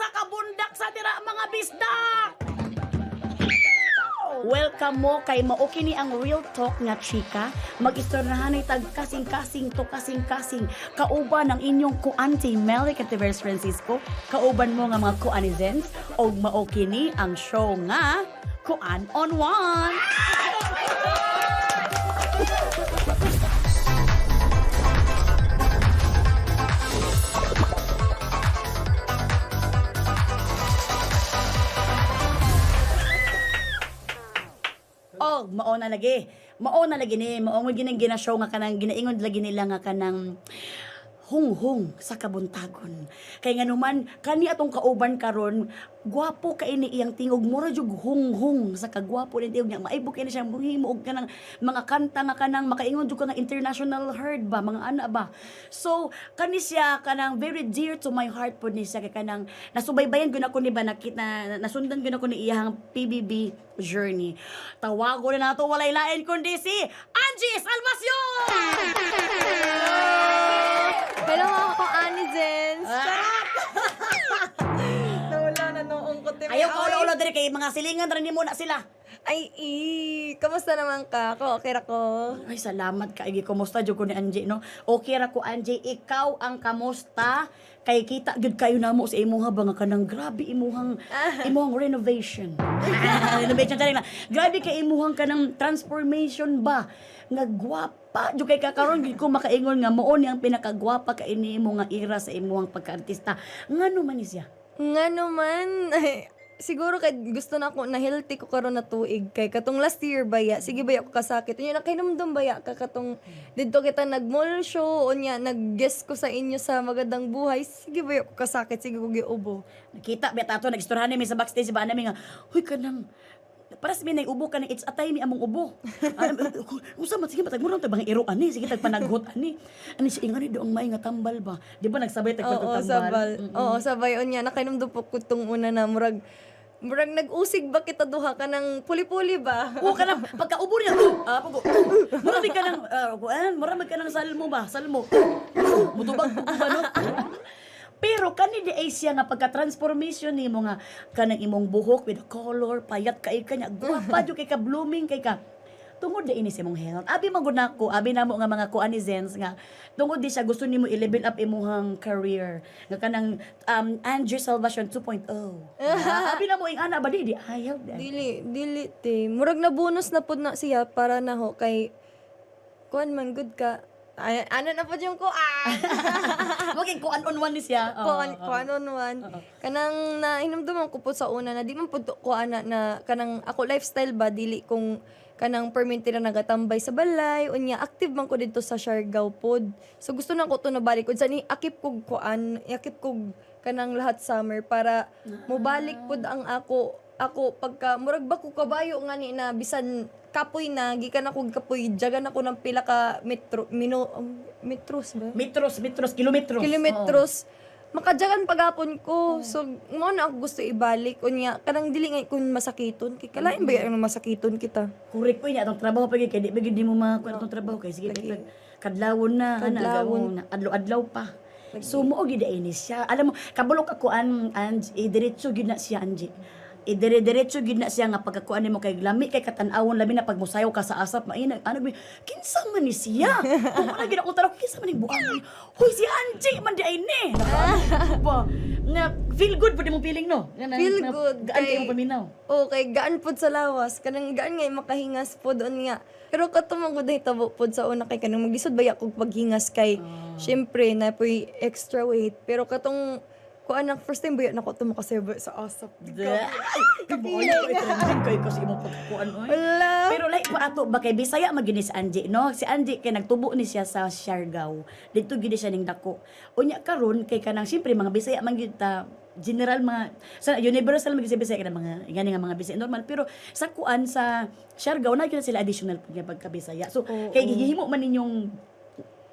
sa kabundak sa tira mga bisdak. Welcome mo kay mao kini ang real talk nga chika. Mag-istoryahanay tag kasing-kasing to kasing-kasing kauban ang inyong kuanti Meli Cativeros Francisco, kauban mo nga mga kuanizens og mao kini ang show nga Kuan on One. Oh, mao na lagi. Mao na lagi ni, mao mo ginang ginashow nga kanang ginaingon lagi nila nga kanang hunghung sa kabuntagon. Kay nga naman kani atong kauban karon, gwapo kay ni iyang tingog mura jud hunghung sa kagwapo ni tingog niya. Maibog kay ni siya muhimo og kanang mga kanta nga kanang makaingon jud ka nga international heard ba, mga ana ba. So kani siya kanang very dear to my heart pod ni siya kay kanang nasubaybayan gyud ako ni ba nakita nasundan gyud ako ni iyang PBB journey. Tawago na nato walay lain kundi si Angie Salvacion. Hello mga ka-Anizens! Nawala na noong kote. Ayaw ka ulo-ulo diri kay mga silingan rin ni muna sila. Ay, kamusta naman ka? Ako, okay ra ko. Ay, salamat ka. Igi, kumusta jud ko ni Angie, no? Okay ra ko, Angie. Ikaw ang kamusta? Kay kita gyud kayo namo sa imuha ba nga kanang grabe imuhang renovation. Renovation tani na. Grabe kay imuhang kanang transformation ba nga gwapa jud kay kakaron gid ko makaingon nga mao ni ang pinakagwapa kay ini imo nga era sa imuhang pagkaartista. Ngano man ni siya? Nga naman, siguro kay gusto na ako na healthy ko karon na tuig kay katong last year baya sige baya ko kasakit unya nakainomdom baya ka katong didto kita nag-mall show unya nag-guest ko sa inyo sa Magandang Buhay sige baya ko kasakit sige ko giubo Nakita bet ato nag-istoryahan mi sa backstage ba nami nga huy kanang para sa minay ubo ka ng it's atay mi among ubo. Usa man sige matag murang bang iro ani sige tag panaghot ani. Ani si ingani doong may nga tambal ba. Di ba nagsabay tag oo tambal. oo sabay unya nakainomdom po ko tong una na murag nag-usig ba kita duha ka ng puli-puli ba? Oo ka nang pagkaubo niya. Marami ka nang marami ka nang salmo ba? Salmo. Mutubag ba no? Pero kani di ay siya nga pagka-transformation nimo nga kanang imong buhok with color, payat kay kanya, guwapa jud kay ka blooming kay ka. Tungod di ini sa imong health. Abi magud nako, abi namo nga mga kuanizens nga tungod di siya gusto nimo i-level up imong career. Nga kanang Angie Salvacion 2.0. Abi namo ing ana ba di ayaw di. Dili te. Murag na bonus na pud na siya para na ho kay kuan man good ka. Ay, ano na pud yung kuan. Maging kuan on one ni siya. Kuan on one. Kanang nahinumduman ko po sa una na di man pud kuan na kanang ako lifestyle ba dili kung kanang permanente na nagatambay sa balay unya active man ko dito sa Siargao pod. So gusto na ko to na balik ko sa ni akip kog kuan, akip kog kanang lahat summer para mobalik pod ang ako pagka murag ba ko kabayo nga ni na bisan kapoy na gikan ako kapoy jagan ako ng pila ka metros ba kilometros makajagan pagapon ko so mo na ako gusto ibalik unya kanang dili nga kun masakiton kay kalain ba ang masakiton kita correct po niya atong trabaho pagi kay di mo makuha atong trabaho kay sige kadlawon na adlaw pa. So mo gid ini siya. Alam mo kabulok ako and diretso gid na siya Angie. Diretso gid na siya nga pagkakuan nimo kay lami kay katan-awon labi na pag musayaw ka sa asap mainag ano kinsa man ni siya kung wala gid ako taraw kinsa man ni buang hoy si Angie man di ay ni ba nga feel good pud imong feeling no feel good gaan kay imong paminaw okay gaan pud sa lawas kanang gaan nga makahingas pud unya pero katumang ko dahi tabo pud sa una kay kanang maglisod baya kog paghingas kay syempre na poy extra weight pero katong kuan ang first time ba na ko tumakasebe sa asap. Kabuoy ko trending kay kasi imong pagkuan oy. Pero like ko ato ba kay Bisaya magini si Angie no? Si Angie kay nagtubo ni siya sa Siargao. Dito gid siya ning dako. Unya karon kay kanang siyempre mga Bisaya man gyud ta general mga sa universal mag Bisaya kana mga ingani nga mga Bisaya normal pero sa kuan sa Siargao na gyud sila additional pagka Bisaya. So kay gihimo man ninyong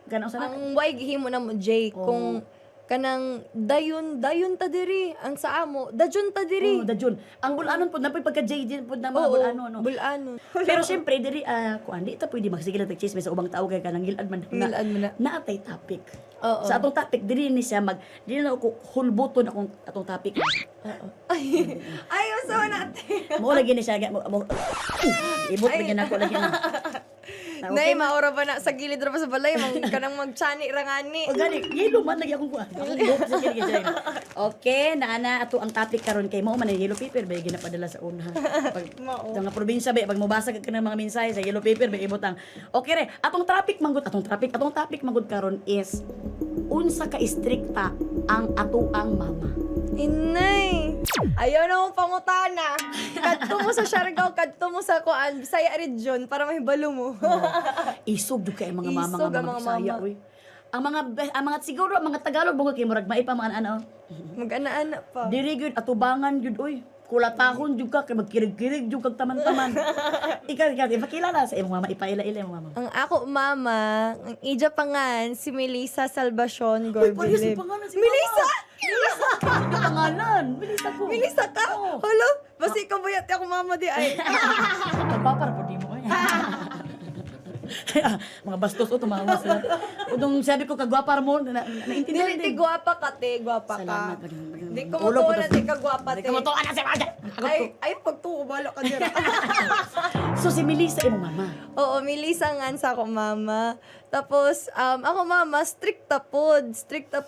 kanang ang way gihimo na mo Jay kung kanang dayon ta diri ang sa amo, dajon ta diri. Oh, dadyon. Ang bulanon po, napay pagka-JJ po na mga Oo, bulanon. No? bulanon. Pero syempre, diri, kuan, di ita pwede magsigil at chisme sa ubang tao kay kanang gilad man. Ngilad mo na. Naatay topic. Oo. Sa atong topic, diri ni siya diri na ako hulbuton atong topic. Ay, ayaw sa natin. Mo lagi ni siya, ibot lagi na ako lagi na. Na, Nay, man? maura ba na sa gilid ra pa sa balay, kanang magchani rangani. O gani, yelo man lagi akong kuan. Akong buhok sa kini dyan. Okay, naana ato ang topic karon kay mo man yellow paper ba ginapadala sa una. Pag Mao. sa nga probinsya ba pag mobasa ka ng mga mensahe sa yellow paper ba ibutang. Okay re, atong topic manggod karon is unsa ka istrikta ang atoang mama. Inay. Ayaw na mong pangutana. Kadto mo sa Siargao, kadto mo sa kuan, Bisaya region para mahibalo mo. Isog jud kay mga mama Isog nga ang mga mga Bisaya mama. uy. Ang mga siguro ang mga Tagalog bungod kay murag maipa mga ano. Mag-ana-ana pa. Diri gyud atubangan gyud uy. Kulatahon jud ka kay magkirig-kirig jud kag taman-taman. Ikaw ipakilala sa imong mama, ipaila-ila imong mama. Ang ako mama, ang ija pangan, si Melissa Salvacion Uy, paano si Gorbilib. pangalan si Melissa! Melissa! Ano pangalan? Melissa ko. Melissa ka? Oo. Hello? Basi ka buyat ako mama di ay. Nagpapara po di mo eh. Mga bastos o tumawa sila. Udong sabi ko kagwapar mo, naintindihan Dili ti din. gwapa ka te, gwapa ka. Salamat. Di ko mo na ti ka gwapa Di te. ka matuwa na si Raja. Ay pagtuo balo ka dira. So si Melissa imong mama. Oo, Melissa nga sa ako mama. Tapos ako mama stricta pod, stricta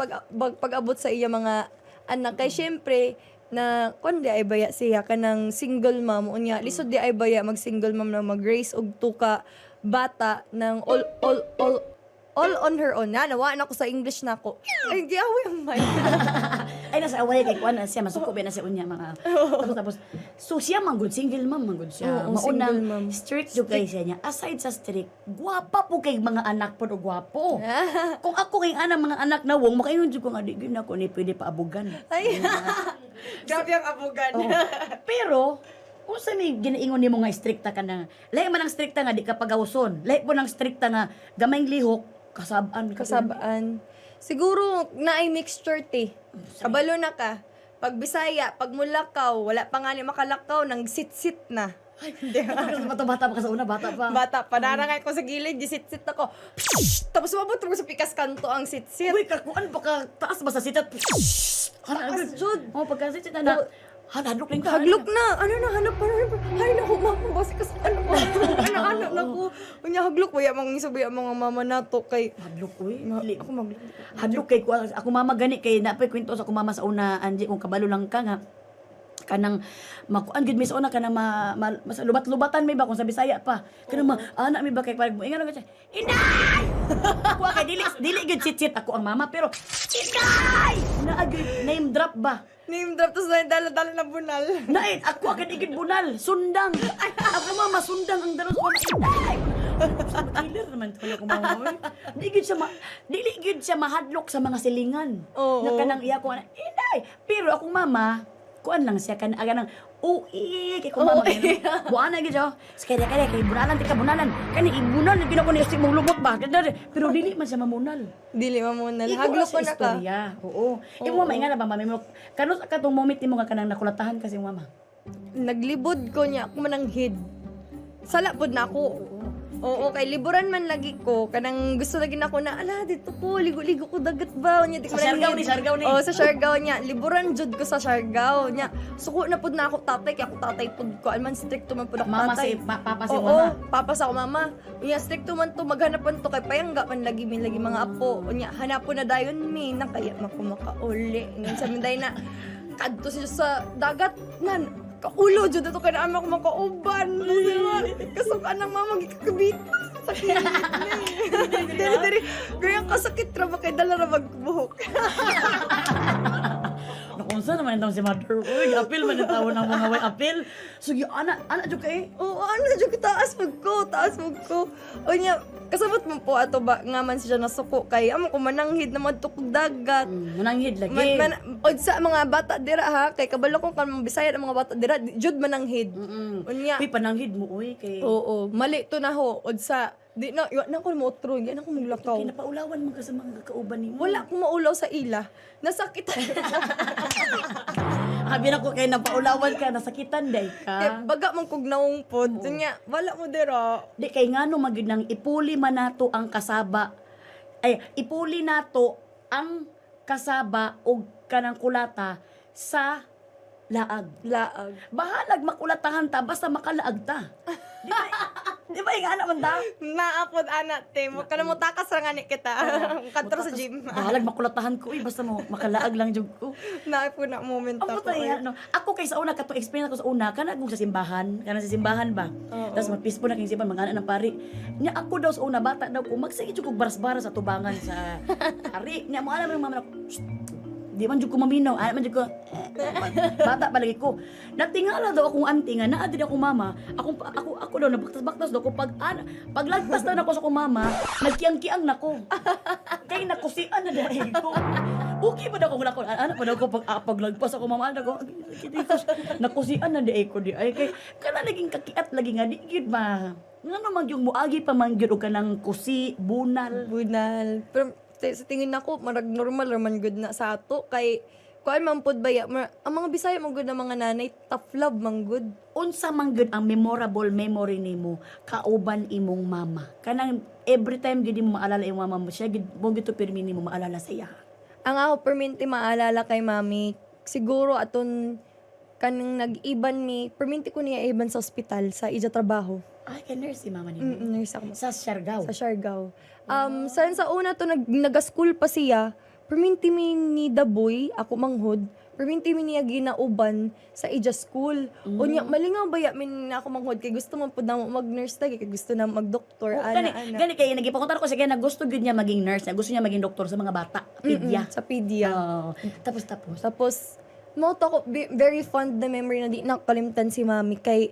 pag-abot sa iya mga anak kay syempre na kun di ay baya siya kanang single mom unya lisod di ay baya mag single mom na mag-raise og tuka bata ng all on her own na nawa na ko sa English na ko ay giawi ang mic. Ay nasa away kay kuan na siya masuko ba na siya unya mga. Tapos so siya manggod single mom manggod siya. Oo, single mom. Maunang strict jud kay siya niya. Aside sa strict, gwapa po kay mga anak po gwapo. Kung ako kay ana mga anak na wong makaingon jud ko nga di gyud ako ni pwede pa abugan. Ay. Grabe ang abugan. Oo. Pero kung sa may ginaingon nimo nga strikta ka na, lahi man ang strikta nga di ka pagawson. Lahi po nang strikta nga gamayng lihok kasabaan ka. Kasabaan. Siguro na ay mixture te. Kabalo na ka. Pag Bisaya, pag Mulakaw, wala pa nga ni makalakaw, nang sit-sit na. Bata pa ka sa una, bata pa. Bata, panarangay ko sa gilid, di sit-sit ako. Pshhh! Tapos mabot ko sa pikas kanto ang sit-sit. Uy, kakuan pa ka taas ba sa sitat? Taas, Jud. Oh, pagka sitat na. Hadlok lang ka. Haglok na. Ano na, hanap pa rin. Ay, naku, mama, basi ka sa ano ko. Anak-anak na ko. Unya, haglok. Waya mga isa, waya mga mama na to. Kay, Hadlok, uy. ako maglok. Hadlok kay ko. Ako mama gani kay napay kwento sa ako mama sa una, Angie, kung kabalo lang ka nga. Kanang makuan gid mi sa una kanang mas lubat-lubatan may ba kung sa Bisaya pa. Kanang anak mi ba kay pag ingon ka siya. Inday! Ako kay dili gid sit ako ang mama pero Inday! Naagid name drop ba? Name drop to sa dala-dala na bunal. Nait ako agad igid bunal, sundang. Ako mama sundang ang dalos ko na Inday. Sa killer naman tuloy ko mama. Dili gid siya mahadlok sa mga silingan. Oo. Na kanang iya ko na Inday. Pero akong mama kuan lang siya kan aga nang kay ko mama buana gyud siya kaya kay bunalan tika bunalan kani ibunal gina ko ni si mong lubot ba pero dili man siya mamunal Dili mamunal. Ikaw Haglok sa ko na ka. istorya. Oo imo mama ingana ba mami mo kanos ka tong moment nimo nga kanang nakulatahan kasi mama Naglibod ko niya ako mananghid. Sala pod na ako. Oo, kay liburan man lagi ko. Kanang gusto lagi na ako na, ala, dito ko, ligo-ligo ko dagat ba? Nya, di ko Sa mananghid. Siargao ni. Oo, sa Siargao niya. Liburan jud ko sa Siargao niya. Suko na pod na ako tatay, kaya ako tatay pod ko. Alman strict man pod ako mama tatay. papa si Oo, mama papa sa ako mama. Unya, strict man to, maghanapan to kay payangga man lagi min lagi mga apo. Unya, hanapon na dayon mi, nakaya mako makauli. Ngan sa minday na, kadto siya sa dagat, nan, kaulo jud ato kay naama ko makauban. Kasukan ng mama gikakabit. Sakit. Diri gayang kasakit ra ba kay dala ra magbuhok. nakunsa naman itong si mother uy apil man ang tawon ng mga way apil so yung anak jud kay Oo, ano jud taas mag ko. Unya, kasabot mo po ato ba nga man siya nasuko kay amo ko mananghid na madtukog dagat. mananghid lagi Od sa mga bata dira ha, kay kabalo ko kan mga Bisaya ang mga bata dira, jud mananghid. Unya, uy pananghid mo uy kay oo, mali to na ho. Od sa Di na, iwan na ko mo otro, di na ko maglakaw. Kinapaulawan mo ka sa mga kauban nimo. Wala akong maulaw sa ila. Nasakit. Habi na ko kay napaulawan ka, nasakitan day Kaya ka. baga man kog naungpod. Nya, wala mo dira. Di kay ngano magid nang ipuli man nato ang kasaba. Ay, ipuli nato ang kasaba o kanang kulata sa laag. Laag. Bahalag makulatahan ta basta makalaag ta. Di ba yung anak man ta? Naapod anak te. Mo kana mo takas ra nga ni kita. Kadto sa gym. Bahalag makulatahan ko basta mo makalaag lang jud ko. Naapod na moment Ang ako. puta yan, no? Ako kay sa una, katong experience ako sa una, kanag sa simbahan, kanang sa simbahan ba? Oo. Tapos magpispo na kayong simbahan, mga anak ng pari. Nya ako daw sa una, bata daw ko, magsige jud ko baras-baras sa tubangan sa pari. Nya mo alam ng mama na, "Shh, di man jud ko maminaw, man jud ko, bata palagi ko. Natingala daw akong auntie nga, naa din akong mama, ako daw, nabaktas-baktas daw ko, paglagpas daw na ko sa akong mama, nagkiyang-kiyang na ko. Kay nakusian na dahil ko. Okay ba daw kung lakon? Ano pa daw ko paglagpas ako mama na ko. Nakusian na di ko di ay kay kana naging kakiat lagi nga di gyud ba. Ngano man yung muagi pa man gyud og kanang kusi, bunal. Bunal. Pero sa tingin nako marag normal raman good na sa ato kay kuan man pod baya ang mga Bisaya man good na mga nanay tough love man good. Unsa man gyud ang memorable memory nimo kauban imong mama. Kanang every time gyud mo maalala imong mama mo siya gyud mo gyud to pirmi nimo maalala sa iya. Ang ako perminti maalala kay mami siguro aton kanang nag-iban mi perminti ko niya iban sa ospital sa ija trabaho. Ay, kay nurse si mama nimo. Nurse ako. Sa Siargao. Sa Siargao. Sa una to naga-school pa siya. Perminti mi ni Daboy, ako manghod. Perminti mi niya ginauban sa ija school. Unya malingaw baya min na ako manghod kay gusto man pud na mo mag-nurse lagi kay gusto na mag-doktor ana. Gani kay nagipakuntar ko siya kaya gusto gyud niya maging nurse, gusto niya maging doktor sa mga bata, pedya. Sa pedia. Oh, tapos. Tapos mo to ko very fond na memory na di nakalimtan si mami kay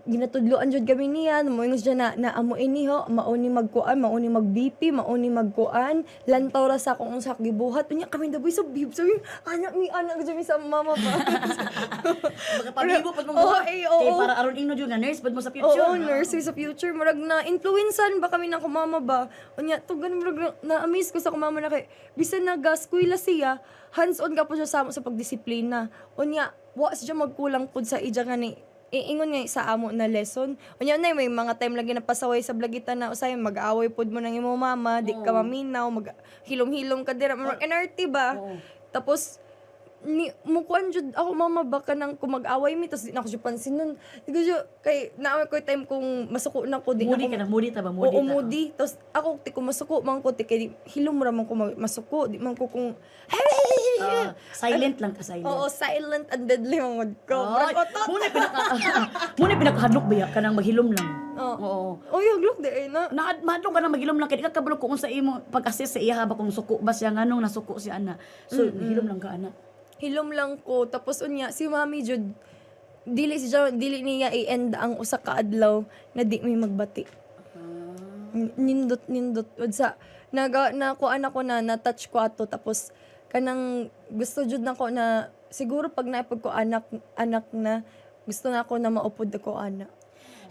ginatudloan jud kami niya moingos dyan na amo ini ho mauni magkuan mauni mag-BP mauni magkuan lantaw ra sa akong unsa gibuhat unya kami daboy sa bib sabi anak jud mi sa mama pa Baka pabibo pud mo Oo, buhat. oo. Kay para aron ingno jud nga nurse pud mo sa future. Oo, nurse sa future murag na influencean ba kami na ko mama ba unya tugan murag na amaze ko sa ko mama na kay bisan naga-eskwela siya hands-on ka po siya sa pagdisiplina unya wa siya magkulang pud sa ija nga ni iingon nga sa amo na lesson. Unya na may mga time lagi na pasaway sa blagitan na usay mag-away pod mo nang imo mama, di ka maminaw, hilom-hilom ka dira, mag NRT ba? Oo. Tapos ni mukuan jud ako mama baka nang kumag-away mi tapos di na ako siya pansin nun. Di ko siya kay naaway ko time kung masuko na ko di Moody na ka na, moody ta ba? Oo, Moody ta. moody. Tapos ako ti ko masuko man ko ti kay hilom ra man ko masuko, di man ko kung Silent lang ka, silent. oo, silent and deadly man ko. Ay, Murag otot. muna pinakahadlok ba ya ka nang maghilom lang. Oo. Oo. Oh, yung look di ay na. Mahadlok ka nang maghilom lang kay di ka kabalo kung sa imo pag-assess sa iya ba kung suko ba siya nganong nasuko si ana. So maghilom lang ka ana. Hilom lang ko tapos unya si Mami jud dili niya i-end ang usa ka adlaw na di may magbati. Nindot sa nakuan ako na touch ko ato tapos kanang gusto jud nako na siguro pag naipod ko anak na gusto na ako na maupod ako anak.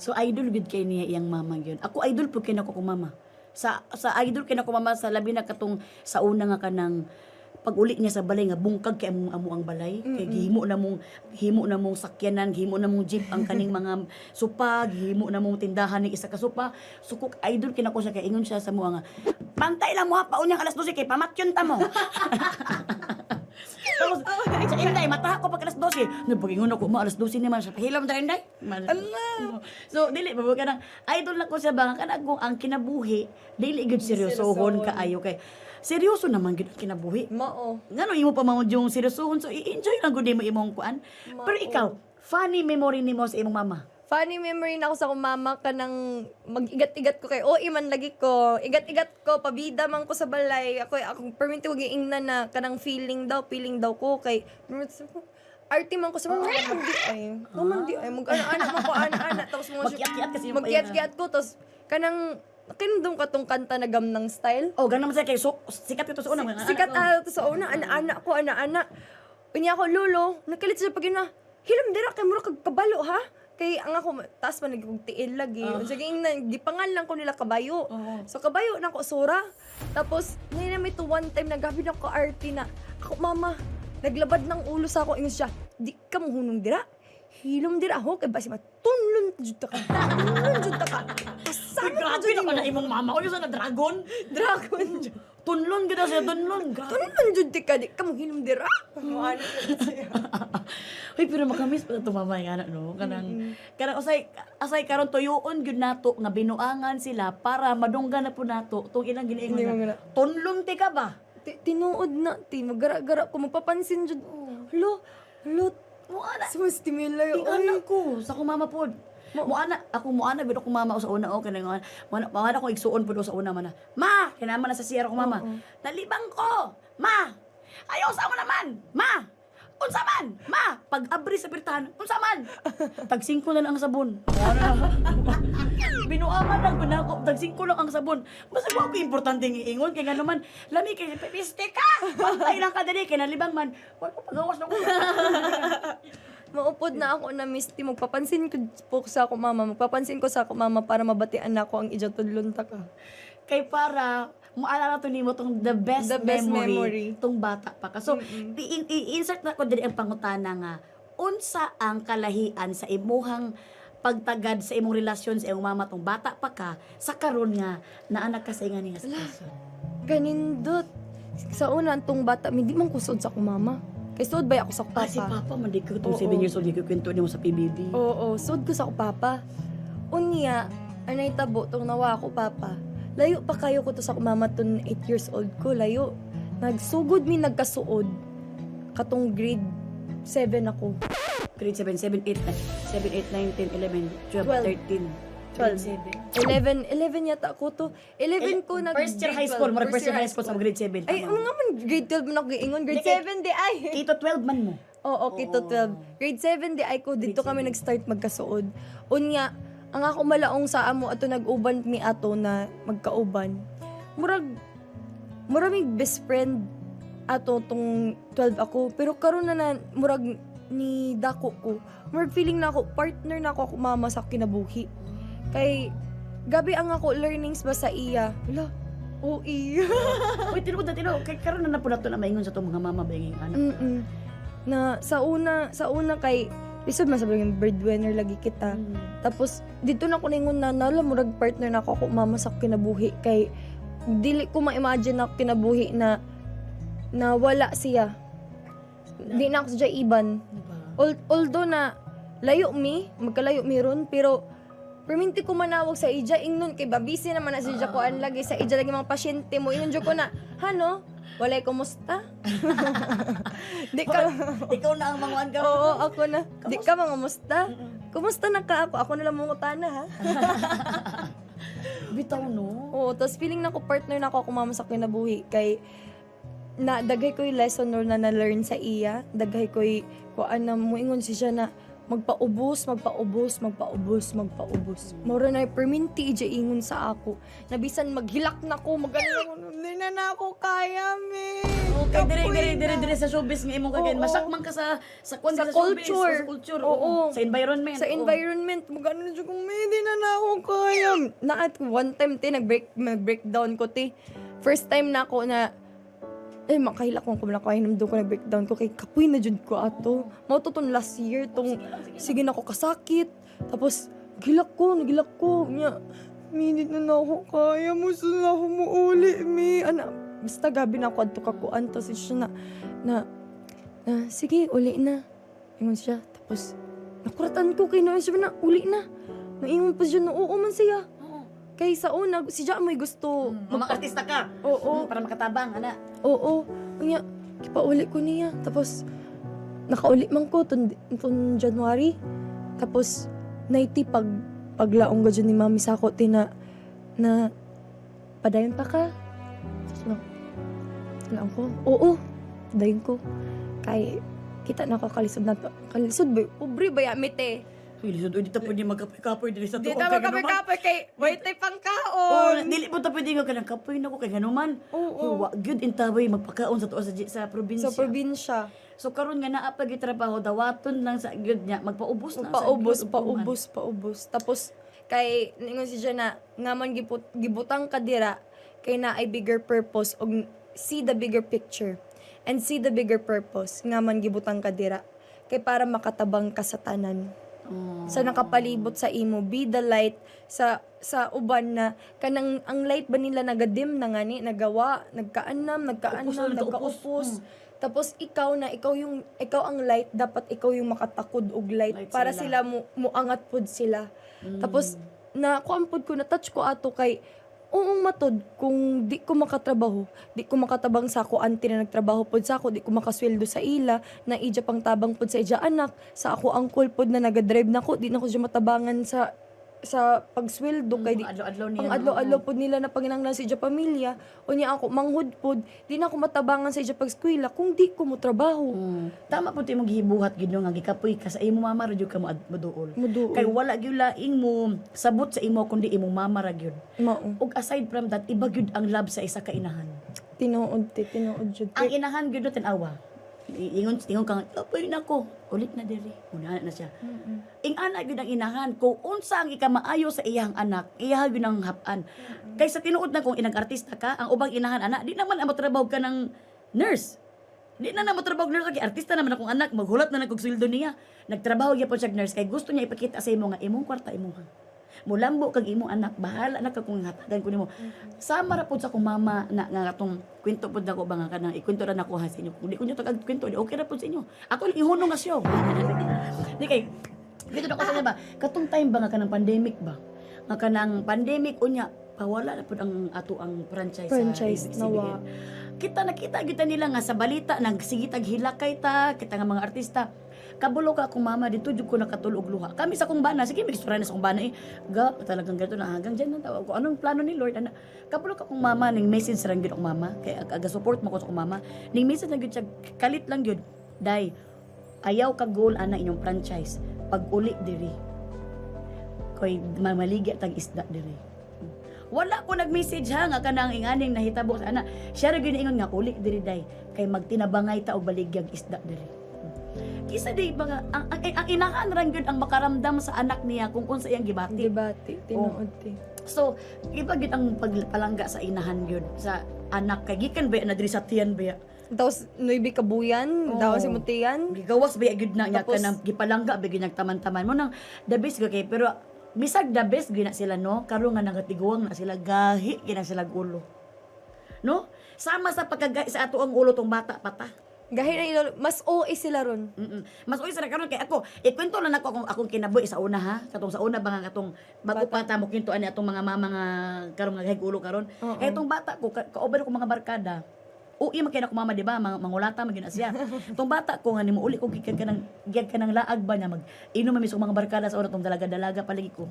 So idol gud kay niya iyang mama gyud. Ako idol pud kay nako ko mama. Sa idol kay nako mama sa labi na katong sa una nga kanang pag uli niya sa balay nga bungkag kay amo ang balay kay himo na mong sakyanan, himo na mong jeep ang kaning mga supa, himo na mong tindahan ni isa ka supa. So kung idol kinako siya kay ingon siya sa mga pantay lang mo ha paunyang alas 12 kay pamatyon ta mo. Tapos, sa Inday, mataha ko pag alas 12. Napagingon ako, alas 12 naman siya. Pahilam ta Inday. So, dili, babaw ka ng, idol na ko siya ba, kanag kung ang kinabuhi, dili gud seryosohon kaayo kay, seryoso naman gud ang kinabuhi. Mao. Ngano imo pa mao yung seryosohon, so i-enjoy lang gud mo imong kuan. Pero ikaw, funny memory nimo sa imong mama. Funny memory na ako sa akong mama kanang mag-igat-igat ko kay man lagi ko. Igat-igat ko pabida man ko sa balay. Ako perminti ko giingnan na kanang feeling daw ko kay arty man ko sa mga di ay mag-ana man ko ana tapos mo Magkiat-kiat kasi yung magkiat-kiat ko tapos kanang kinundong ka tong kanta na gamnang style. Oh, ganun man siya kay sikat ito sa una. Sikat sa una ana-ana ko. Unya ko lolo, nakalit sa pag ina. Hilam dira kay mura kag kabalo ha. Kay ang ako taas man nagtiil lagi. Sige gipangal lang ko nila kabayo. So kabayo na ko sura. Tapos ngayon may to one time nagabi na ko arty na ako mama naglabad ng ulo sa ako ingon siya. Di ka mohunong dira. Hilom dira ho kay basi matunlon jud ta ka. Tunlon jud ta ka. Uy, grabe naman na imong mama. O, yung sana dragon? Dragon. Tunlon gina siya, tunlon. Grabe. Tunlon jud ti ka di ka mohilom dira. Ano Uy, pero makamiss pa ito mamay nga no? Kanang asay karon tuyoon gyud nato nga binuangan sila para madunggan na po nato tong ilang giniingon Hindi na. Tunlon ti ka ba? Tinuod na ti magara-gara ko mapapansin jud. Lo Muana. sumastimula yo. Tingnan ko sa akong mama pod. Muana gud akong mama sa una o kanang muana ko igsuon pod sa una man na. Ma, kinaman na sa siyara ko mama. Nalibang ko. Ma. Ayaw sa mo naman. Ma. Unsa man? Ma, pag abri sa pirtahan, unsa man? Tag 5 na lang ang sabon. Binuaman lang ko na ako, tag 5 lang ang sabon. Basta mo ako importante ng iingon, kaya nga naman, lami kay pipiste ka! Pantay lang ka dali, kaya nalibang man. Wala ko pagawas na ko. Maupod na ako na misty magpapansin ko po sa ako mama, magpapansin ko sa ako mama para mabatian na ako ang ijatudlon ta ka. Kay para, maalala to nimo tong the best memory tong bata pa ka. So, i-insert na ko diri ang pangutana nga, unsa ang kalahian sa imuhang pagtagad sa imong relasyon sa imong mama tong bata pa ka sa karon nga naanak ka sa inga nga sitwasyon. Ganindot. Sa una, antong bata, hindi man kusod sa ako mama. Kay sud ba ako sa ako Ah, si papa? Papa, man di ko itong Oo. 7 years old, di ko kwento niyo sa PBB. Oo, sud ko sa ako papa. Unya, anay tabo, tong nawa ako papa. Layo pa kayo ko to sa ako mama tong 8 years old ko, layo. Nagsugod mi nagkasuod. Katong grade 7 ako. Grade 7, 7, 8, 9, 10, 11, 12, 13. 11 yata ako to. 11 ko nag First year high school, marag first year high school sa grade 7. Ay, ang nga man, grade 12 man ako giingon. Grade 7 di ay. Ito 12 man mo. Oo, kito 12. Grade 7 di ay ko dito kami nag-start magkasuod. Unya, ang ako malaong sa amo ato nag-uban mi ato na magkauban. Murag best friend ato tong 12 ako. Pero karon na murag ni dako ko. Murag feeling na ako partner na ako mama sa kinabuhi. Kay gabi ang ako learnings ba sa iya. Wala. Oo, iya. Uy, tinuod na tinuod. Kay karon na po na to na maingon sa itong mga mama ba yung anak. Na sa una kay lisod man sabi yung breadwinner lagi kita. Tapos dito na ko ningon na nala murag partner na ako mama sa kinabuhi kay dili ko ma-imagine na kinabuhi na wala siya. Di na ako sa iban. Although na magkalayo mi ron pero perminti ko manawag sa ija ingnon kay babisi naman na si ija ko an lagi sa ija lagi mga pasyente mo ingon jud ko na hano walay kumusta. Di ka Ikaw na ang manguan ka. Oo, ako na. Di ka mga musta? Kumusta na ka ako? Ako na lang mungutana ha. Bitaw no. Oo, tapos feeling na ko partner na ako mama sa kinabuhi kay na daghay ko yung lesson na na-learn sa iya. Daghay ko yung kuan na muingon siya na magpaubos. Mura na perminti ija ingon sa ako. Nabisan maghilak na ko, hindi na ako kaya, me. Okay, dire sa showbiz nga imong kagayan. Oo. Masakman ka sa kwan Sa sa showbiz, culture. sa culture. Oo. Sa environment. Sa environment, magano na siya kung hindi na ako kaya. Naat one time, nag-breakdown ko, First time na ako na, makahilak ko kung nakainom doon ko nag-breakdown ko kay kapoy na jud ko ato. Mao to tong last year tong sige na ako kasakit. Tapos nagilak ko nya. Minit na ako kaya mo na ako muuli mi. Basta gabi na ako adto kakuan to siya na sige uli na. Ingon siya tapos nakuratan ko kay noon siya na uli na. Naingon pa siya na oo man siya. Kay sa una, si Ja may gusto. Mga artista ka. Oo. Para makatabang, ana. Oo. Kanya, kipauli ko niya. Tapos, nakauli man ko itong January. Tapos, naiti paglaong gadyo ni mami sa ako, na padayon pa ka. Tapos, laong ko, oo, padayon ko. Kay, kita na ako kalisod na to. Kalisod ba? Pobre ba yamit Uy, lisod, uy, di ta pwede magkapoy-kapoy diri sa Di tuwa. ta magkape-kape kay wait tay Oh, pangkaon. dili po ta pwede nga kanang kapoy na ko kay ganuman. Oo. Wa gyud intaway magpakaon sa tuwa sa probinsya. Sa probinsya. So karon nga naa pa gyud trabaho dawaton lang sa gyud niya magpaubos na Paubos, sa gyud upuhan. paubos. Tapos, kay, ningon si Jana, nga man gibutang kadira, kay na ay bigger purpose, og see the bigger picture, and see the bigger purpose, nga man gibutang kadira, kay para makatabang ka sa tanan. Oh. Sa nakapalibot sa imo, be the light sa uban na kanang ang light ba nila nagadim na ngani nagawa nagkaanam Upos na, nagkaupos tapos ikaw ang light dapat ikaw yung makatakod og light Light para sila. sila muangat pod sila tapos na kuampod ko na touch ko ato kay oo matod kung di ko makatrabaho di ko makatabang sa ako auntie na nagtrabaho pod sa ako di ko makasweldo sa ila na ija pang tabang pod sa ija anak sa ako uncle pod na nagadrive nako di na ko siya matabangan sa pagsweldo kay di Adlaw-adlaw niya. ang adlaw-adlaw pod nila na panginanglan sa ija pamilya unya ako manghud pod di na ako matabangan sa ija pagskwela kung di ko mo trabaho Tama po ti mong gihibuhat gid nga gikapoy ka sa imo mama ra jud ka moduol. Moduol. Kay wala gyud laing mo sabot sa imo kundi imo mama ra gyud. mao Ug aside from that iba gyud ang love sa isa ka inahan. tinuod jud Ang inahan gyud no tin-awa. Ingon kang apoy na ko ulit na diri. Una na siya. Ing anak gyud ang inahan kung unsa ang ikamaayo sa iyang anak, iya gyud ang hapan. Kay sa tinuod na kung inag-artista ka, ang ubang inahan anak, di naman amo trabaho ka ng nurse. Di na trabaho nurse kay artista naman akong anak, maghulat na nagkog sweldo niya. Nagtrabaho gyapon siya nurse kay gusto niya ipakita sa imo nga imong kwarta imuha. Mulambo kag imong anak, bahala na ka kung hatagan ko nimo. Sama ra pud sa akong mama na nga atong kwento pud nako ba nga kanang ikwento ra nako ha sa inyo. Kung di ko nyo tagad kwento, di okay ra pud sa inyo. Ako lang ihunong nga siyo. Di kay dito na ko sa inyo ba, katong time ba nga kanang pandemic ba? Nga kanang pandemic unya pawala na pud ang ato ang franchise Franchise, sa nawa. nakita kita nila nga sa balita nagsigitag hilakay ta kita nga mga artista kabulo ka akong mama dito jud ko nakatulog luha kami sa akong bana sige migstura na sa akong bana ga talagang ganito na hanggang diyan na tawag ko anong plano ni Lord ana kabulo ka akong mama ning message ra gyud akong mama kay aga support mo ko sa akong mama ning message lang gyud siya kalit lang gyud day ayaw ka goal ana inyong franchise pag uli diri koy mamaligya tag isda diri. Wala ko nag-message ha nga kanang inganing nahitabo sa ana. Siya ra gyud ingon nga uli diri day kay magtinabangay ta og baligyag isda diri. Kisa di mga ang inahan ra gyud ang makaramdam sa anak niya kung unsa iyang gibati. debate tinuod ti So, iba gyud ang pagpalangga sa inahan gyud sa anak kay gikan ba na diri sa tiyan ba. tapos nuibi kabuyan daw si mutian Gigawas ba gyud na nya Tapos- kanang gipalangga ba gyud taman-taman mo nang the best gyud kay pero bisag the best gyud na sila no karon nga nagatiguang na sila gahi gyud na sila ulo. No? Sama sa pagkagahi sa ato ang ulo tong bata pata. gahi na ilo mas OA sila ron Mas uy sa karon kay ako, ikwento lang ako akong kinabuhi sa una ha. Katong sa una ba nga katong bago pa ta mo kintuan ni atong mga mama nga karon nga ulo karon. Kay itong bata ko kaober ko mga barkada. Uy makina ko mama di ba mangulata magina siya. Itong bata ko nga nimo uli ko gigag ka ng laag ba niya mag inom mi sa mga barkada sa una tong dalaga-dalaga palagi ko.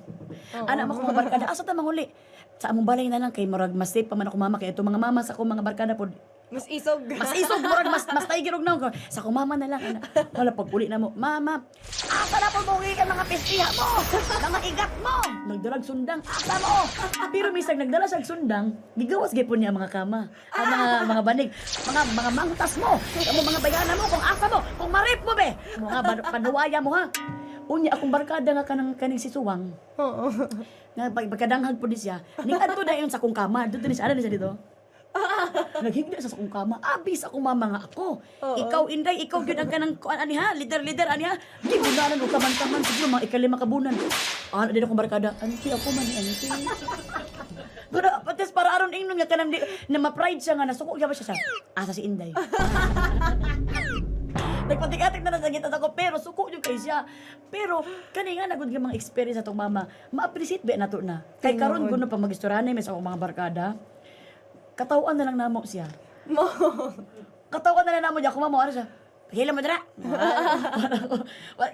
Ana mo ko mga barkada asa ta manguli. Sa among balay na lang kay murag mas safe pa man ako mama kay itong mga mama sa akong mga barkada pod mas isog mas isog murag mas taigir og naon ko sa akong mama na lang ana wala pag uli na mo mama asa na po mo ka mga pestiha mo mga igat mo nagdalag sundang asa mo pero misag nagdala sa sundang gigawas gyapon niya ang mga kama ang mga banig mga mangtas mo kamo mga bayana mo kung asa mo kung marip mo be mga panuwaya mo ha unya akong barkada nga kaning si Suwang oo nga pagkadanghag po di siya ning adto na yun sa akong kama dito ni siya siya dito naghigda sa akong kama abi sa akong mama nga ako ikaw inday ikaw gyud ang kanang kuan ani ha leader ani ha di bunanan og kaman-kaman siguro mga ikalima kabunan ana din akong barkada anti ako man ni anti pero pates para aron ingnon nga kanang di na ma-pride siya nga nasuko gyud siya asa si inday nagpatik-atik na sa gitna ako pero suko yung kay siya pero kani nga nagud mga experience atong mama ma-appreciate ba nato na kay karon kuno pa magistorane mes akong mga barkada katawan na lang namo siya mo katawan na lang namo diya ako mama ano siya hila mo dira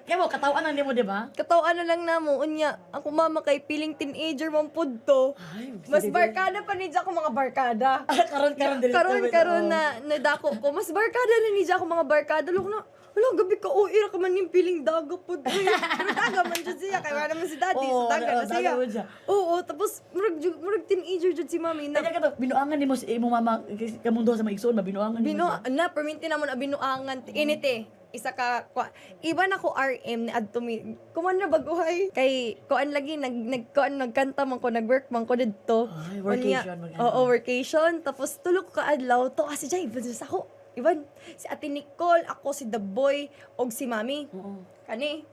kaya mo katawan na nimo di ba katawa na lang namo unya ako mama kay piling teenager man pud to ay mas barkada pa ni ako mga barkada karon dili karon na nadako ko mas barkada na ni ako mga barkada lok na wala, gabi ka, ra ka man yung piling daga po. Pero daga man dyan siya, kaya wala naman si daddy, so daga na siya. daga man siya. Oo, tapos, murag teenager dyan si mami na, Kaya ka to, binuangan ni mo si imong mama, kamundo sa mga igsoon, binuangan ni mo. perminti na mo na binuangan, inite, isa ka, iba na ko RM ni Adtumi, kuman na baguhay. Kay, kuan lagi, nagkanta man ko, nag-work man ko dito. Ay, workation, Unya, oo, workation. Tapos, tulog ko adlaw, to, si Jay, sa ako. Iban, si Ate Nicole, ako, si The Boy, og si Mami. Oo. Kani,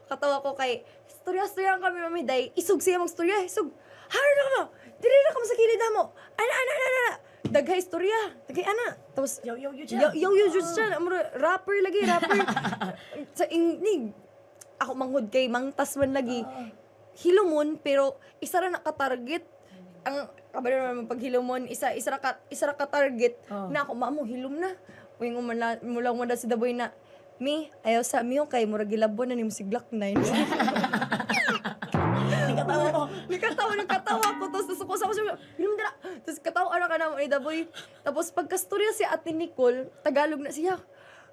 katawa ko kay, storya kami, Mami, day, isog siya mong storya, isog. Haro na ka mo, dili na ka mo sa kilid mo. Ana. Daghay storya, daghay ana. Tapos, Yo, siya, rapper lagi, rapper. Sa ingnig, ako manghod kay, mangtas man lagi. Hilumon, pero isa ra naka-target. Ang kabalo naman pag hilumon, isa ra ka target na ako maamo hilom na. Uy mulang mo si Daboy na mi ayaw sa miyo kay murag gilabon na nimo si Glock 9. Nikatawa ko tapos suko sa ko siya. Hilom dira. Tapos katawa ra ka na mo ni Daboy. Tapos pagkastorya si Ate Nicole, Tagalog na siya.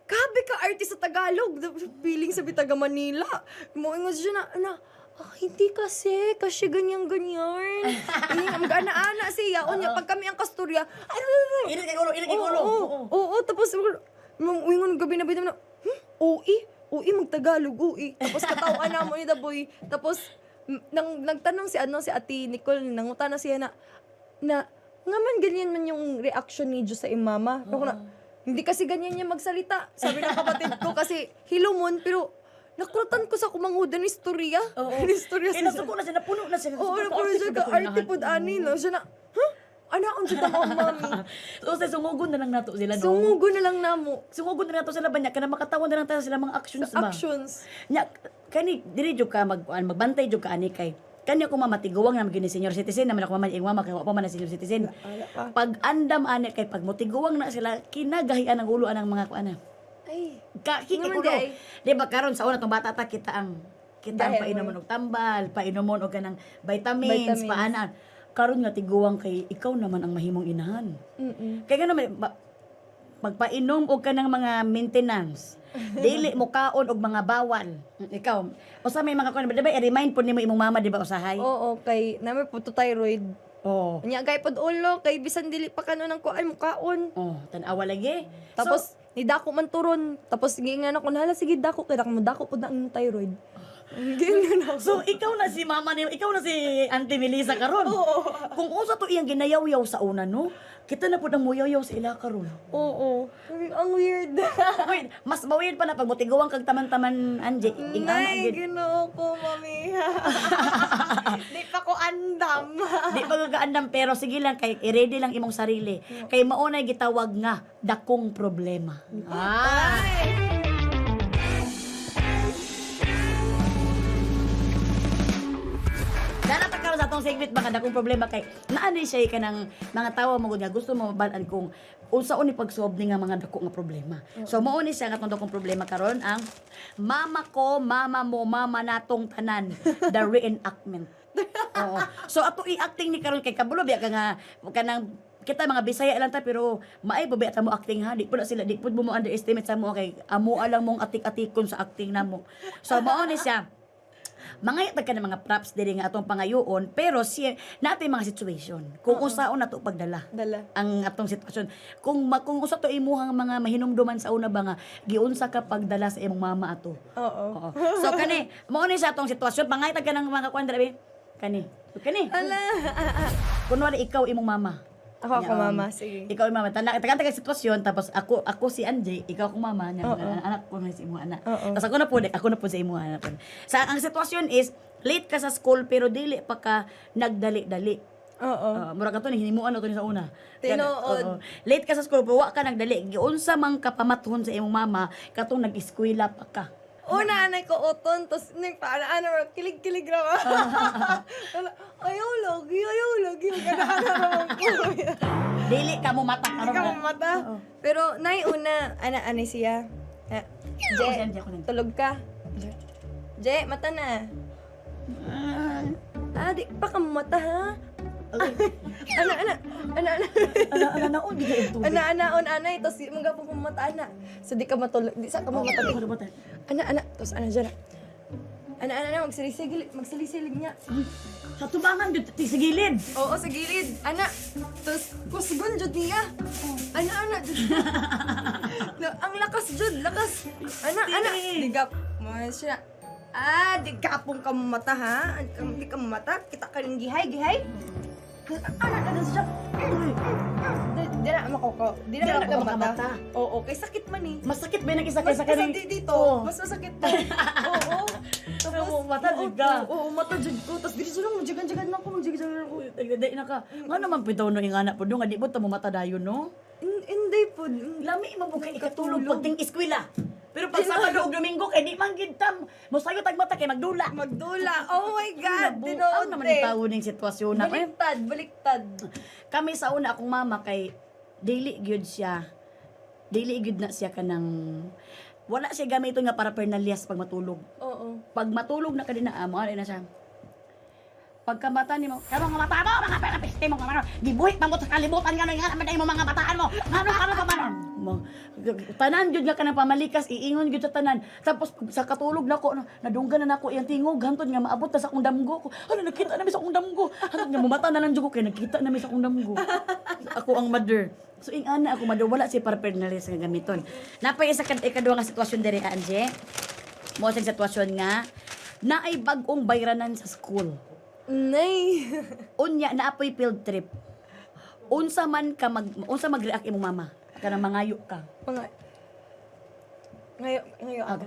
Kabe ka artist sa Tagalog. Feeling sa Bitaga Manila. Moingon siya na hindi kasi ganyan. Ang ana siya. Unya, pag kami ang kasturya, Ilig kay ulo. Oo, tapos, wingon gabi na na, ui, magtagalog, ui. Tapos katawaan na mo ni Daboy. Tapos, nagtanong si Ate Nicole, nanguta na siya na, nga man ganyan man yung reaction ni Diyos sa imama. Ako na, hindi kasi ganyan niya magsalita. Sabi ng kapatid ko kasi hilumon, pero nakulatan ko sa kumanghudan ni istorya. Istorya siya. Nasuko na siya, napuno na siya. Oo, napuno siya ka arte pod ani no. Siya na, ana ang siya mo mami. So, sa sungugon na lang nato sila, no? Sumugo na lang namo. Sungugon na nato sila ba niya? Kana makatawan na lang tayo sila mga actions ba? Actions. Nya, kani, diri jud ka, magbantay jud ka ani kay. Kanya ko mamatiguwang na maging senior citizen, naman ako mamay ingwa, kaya pa man na senior citizen. Pag andam ani kay, pag motiguwang na sila, kinagahian ang ulo ang mga kuana. Ay. Ulo. Di ba karon sa una tong bata ta kita ang painomon og tambal, painomon og kanang vitamins. Paanan. Karon nga tiguwang kay ikaw naman ang mahimong inahan. Kaya nga magpainom og kanang mga maintenance. Dili mo kaon og mga bawal. Ikaw, usa may mga kuan, di ba i-remind pud nimo imong mama di ba usahay? Oo, kay namin po to thyroid. Oh. Nya kay pod ulo, kay bisan dili pa kano nang kuan mo kaon. Oh, tan-awa lagi. Tapos ni dako man turon. Tapos gingan ako hala sige dako kay mo dako pod na ang thyroid. Gingan ako. So ikaw na si mama ni, ikaw na si Auntie Melissa karon. Kung usa to iyang ginayaw-yaw sa una no, kita na pud ang muyaw-yaw sa ila karon. Oo. Ang weird. Wait, mas bawid pa na pag motiguwang kag taman-taman Anje. Nay, ginoo ko, mami. Di pa ko andam. Di pa kagaandam pero sige lang kay i-ready lang imong sarili. Kay mao na gitawag nga dakong problema. Dapat karon sa atong segment baka dakong problema kay naani siya kanang mga tawo mo nga gusto mo mabalan kung unsaon ni pag-solve ni nga mga dako nga problema. So mao ni siya nga atong dakong problema karon ang mama ko, mama mo, mama natong tanan, the reenactment. Oo. So ato i-acting ni karon kay kabulo biya ka nga kanang kita mga Bisaya lang ta pero maay pa ba mo acting ha di pud sila di pud mo underestimate sa mo kay amo alang mong atik-atikon sa acting namo. So mao ni siya mga ka ng mga props diri nga atong pangayoon pero siya natin mga situation kung usaon nato pagdala ang atong sitwasyon kung usa to imuhang mga mahinumduman sa una ba nga giunsa ka pagdala sa imong mama ato. Oo. So kani mao ni sa atong sitwasyon pangaytag ka ng mga kuan diri kani Ala. kunwari ikaw imong mama. Ako mama, sige. Ikaw yung mama. Taga sitwasyon, tapos ako si Anjay, ikaw akong mama, anak ko na si imong anak. Tapos ako na po sa imong anak. Sa ang sitwasyon is, late ka sa school, pero dili pa ka nagdali-dali. Mura ka to, hinimuan na to sa una. Tinuod. Late ka sa school, pero wa ka nagdali. Giunsa mang kapamathon sa imong mama, katong nag-eskwela pa ka. Una, anay ko uton, tapos nagpaano, kilig-kilig naman. Ayaw lagi, ganahan naman ko. Dili ka mo mata. Hindi ka mamata. Pero, nay, una, ani siya. Je, tulog ka. Je, mata na. Di pa ka mata, ha? Ana naon gid ang tubig. Ana-anaon anay tos mga po pumata ana. So di ka matulog, di sa ka mamatali. Ano ba tayo? Ana tos ana dyan. Ana magsilisigil niya. Sa tubangan jud ti sa gilid. Oo, sa gilid. Ana, tos kusgon jud niya. Ana jud. Ang lakas jud, lakas. Ana. Digap. Mo siya. Digapong ka mata ha. Di ka mata. Kita ka ning gihay. Ana siya. Di na makoko. Di na Di na ako makamata. mata. Oo, kay sakit man eh. Masakit ba nang isa Mas kaysa kaning dito. Mas masakit pa. Oo. Oo, mata jud ka. Oo, mata jud ko. Tapos dito lang, magjagan-jagan na ako, magjagan-jagan ako. Dagday na ka. Nga naman pitaw no ingana po do nga di mo ta mo mata dayon no. Hindi po. Lami mo kay ikatulog pagting eskwela. Pero pag Sabado ug Domingo kay di man gid tam. Mosayo tag mata kay magdula. Magdula. Oh my God. Ano naman ang tawo ning sitwasyon na eh. Baliktad. Kami sa una akong mama kay daily gyud siya. Daily gyud na siya kanang wala siya gamito nga para pernalyas pag matulog. Oo. Pag matulog na kadina amo na siya. Pagkamata ni mo, karong mga mata mo, mga penapiste mo, kamano, gibuhit mo sa kalibutan nga nga naman mo mga bataan mo. Ano ka man? Tanan jud nga kanang pamalikas iingon jud sa tanan. Tapos sa katulog nako nadunggan na nako iyang tingog hantod nga maabot ta sa akong damgo ko. Ano nakita na mi sa akong damgo. Hantod nga mumata na lang jud ko kay nakita na mi sa akong damgo. Ako ang mother. So ingana ako mother wala si parpernalis nga gamiton. Napay isa ka ikaduha nga sitwasyon diri Anje. Mo sa sitwasyon nga naay bag-ong bayranan sa school. Nay. Unya naapoy field trip. Unsa mag-react imong mama? Kanang mangayo ka. Ngayo ako.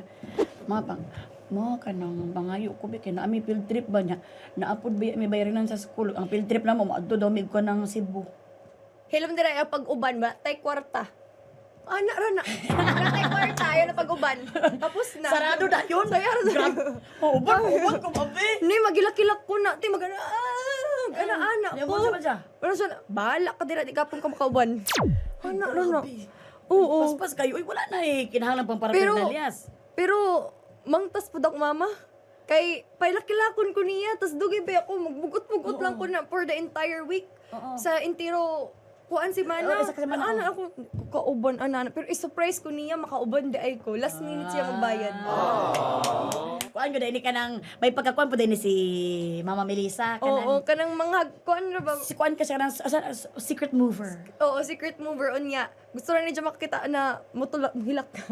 Mapang mo kanang mangayo ko bi kay naami field trip ba niya. Naapod ba may bayaran sa school. Ang field trip na mo adto daw mig ko ng Cebu. Hilom dira ang pag-uban ba? Tay kwarta. Ana ra na. Tay kwarta ayo na pag-uban. Tapos na. Sarado na yun. Sarado na. Uban ko babe. Ni magilak-kilak ko na. Ti magana. Ana Yan ko. mo sa siya. Pero siya, bahala ka dira, di ka pong kamakauban. Ana ra na. Oo. Paspas kayo. Uy, wala na eh. Kinahanglan pang para Pero- Pernalias. Pero, mangtas po ako, mama. Kay, pailakilakon ko niya, tas dugi ba ako, magbugot-bugot lang ko na for the entire week. Oo. Sa intiro, kuan si Mana. Oo, isa ka si Mana, Ana ako, kauban, ana. Pero isurprise ko niya, makauban di ay ko. Last minute siya magbayad. Kuan ko dahil ka nang may pagkakuan po din ni si Mama Melissa. Oo, kanang mga, kuan na ba? Si kuan ka siya ng secret mover. Oo, secret mover on niya. Gusto na niya makita na mutulak, hilak ka.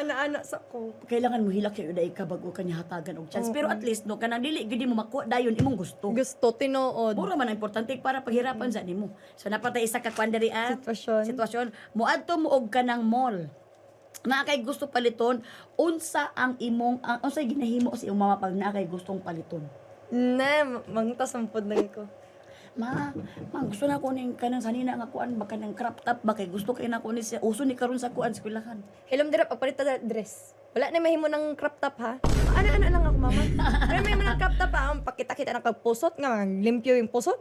Ana-ana sa ko. Kailangan mo hilak kayo dahil ka bago kanya hatagan og chance. Pero at least no kanang dili gid mo makuha dayon imong gusto. Gusto, tinuod. Puro man ang importante para paghirapan sa nimo. So napatay isa ka kuan diri sitwasyon. Muadto mo og kanang mall. Na kay gusto paliton, unsa ang unsa ginahimo sa imong mama pag naa kay gustong paliton? Na, mangtas ang pod lang ko. Ma, gusto na ko ning kanang sanina nga kuan ba kanang crop top ba kay gusto kay na ko ni siya uso ni karon sa kuan sa eskwelahan. Hilom dira pagpalit ta dress. Wala na mahimo ng crop top ha. Ana lang ako mama. Wala mahimo ng crop top ha. Ang pakita-kita ng kagpusot nga limpyo yung pusot.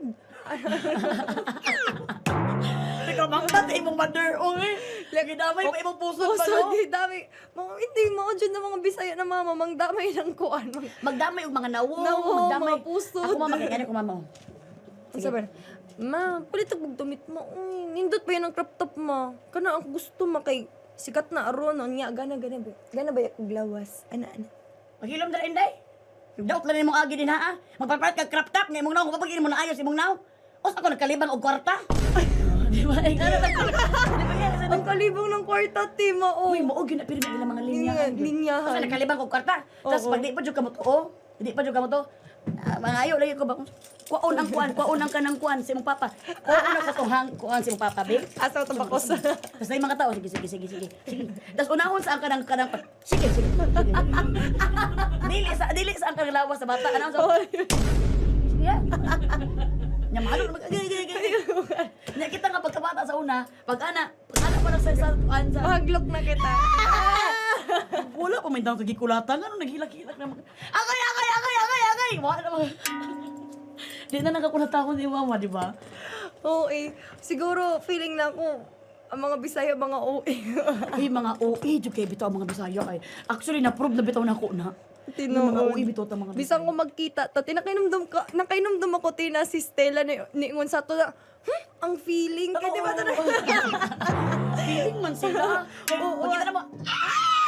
Ikaw mangtat imong mother oy. Lagi damay pa imong puso pa Pusot no. di dami. Mga hindi mo dyan ng mga Bisaya na mama mang damay ng kuan. Magdamay og mga nawo, Nawo, magdamay mga pusod. Ako mama kay ko mama. Sige. Sabi, ma, palit og damit mo. Nindot pa yan ang crop top ma. Kana ang gusto ma kay sikat na aron niya gana ba yung glawas. Ana. Paghilom dala inday. Daot lang imong agi din ha. Magpapalit ka crop top nga imong naw papagin mo na ayos imong naw. Os ako nagkalibang og kwarta. Di ba? Di ba yan? Ang kalibang ng kwarta, Tima, oh. Uy, maog yun na pirmi ilang mga linya. Linyahan. Kasi nagkalibang og kwarta. Tapos pag di pa jud ka mo to, di pa jud ka mo to. Mga ayo lagi ko ba? Kuon ang kanang kuan si imong papa. Kuon ang katuhang kuan si imong papa, babe. Asa ito bakos? Tapos na yung mga tao, sige. Tapos unahon sa ang kanang, sige. Dili sa ang kanang lawas sa bata. Ano sa? Yeah. Nyamalo na Nya kita nga pagkabata sa una, pag-ana pa lang sa kuan sa. Mahaglok na kita. Wala pa may dang gikulatan ano naghilak-hilak na. Agay. Wala na. Di na nakakulatan si mama, di ba? Oo siguro feeling na ako, ang mga Bisaya, mga OA. Ay, mga OA, jud kay bitaw ang mga Bisaya kay. Actually, na-prove na bitaw na ko na. Tinuod. Mga uwi bitaw ta mga Bisan ko magkita ta, nakainomdom ako tina si Stella niingon sa to na, ang feeling kay di ba to na? feeling man sila. Oo. Pagkita na mo,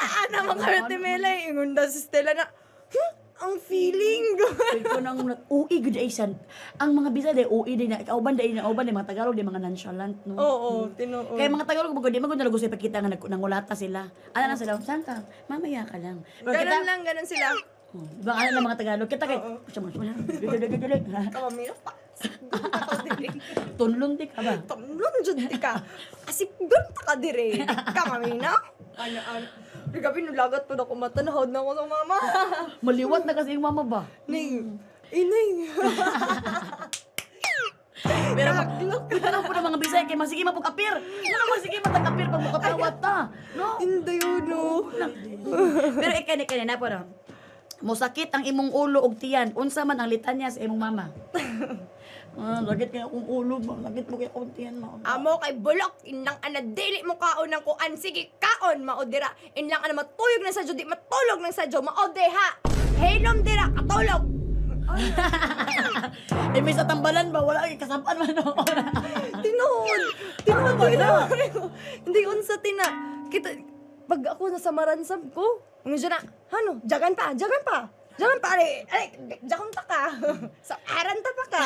Ana mga Artemela, ingon daw si Stella na, ang feeling. ko nang uwi gud ay san. Ang mga Bisaya day uwi day na kauban day mga Tagalog day mga nonchalant no. Oo, tinuod. Kaya mga Tagalog magod di man gud nalago sa pagkita nga nangulata sila. Ano na sila, saan ka? Mamaya ka lang. Pero kita, Ganon sila. Diba ano ng mga Tagalog kita kay sama. Kami na pa. Tunlon di ka ba? Tamlon jud di ka. Kasi ganta ka dire. Kami na. Ano. Gabi nulagat po na ko mata, nahod na ako sa mama. Maliwat na kasi yung mama ba? Ning. Ining. Pero magtanong po ng mga Bisaya kay masige mapag-apir. Ano masige matag-apir pag mukatawat ta? No? Hindi yun, no. Pero ikani na po na. Mosakit ang imong ulo og tiyan. Unsa man ang litanya sa imong mama? Sakit kaya akong ulo ba? Sakit mo kaya akong tiyan mo. Amo kay bulok, inlang ana dili mo kaon ng kuan. Sige, kaon, maodira. Inlang ana matuyog na sa jud, di matulog ng sa jud, maode ha. Henom dira, katulog. Eh, may sa tambalan ba? Wala kang kasapaan man. Tinuod. Hindi unsa tina. Kita pag ako nasa maransam ko, ngayon na, ano, jagan pa. Jagan pa, jagan pa ka. Sa aranta pa ka.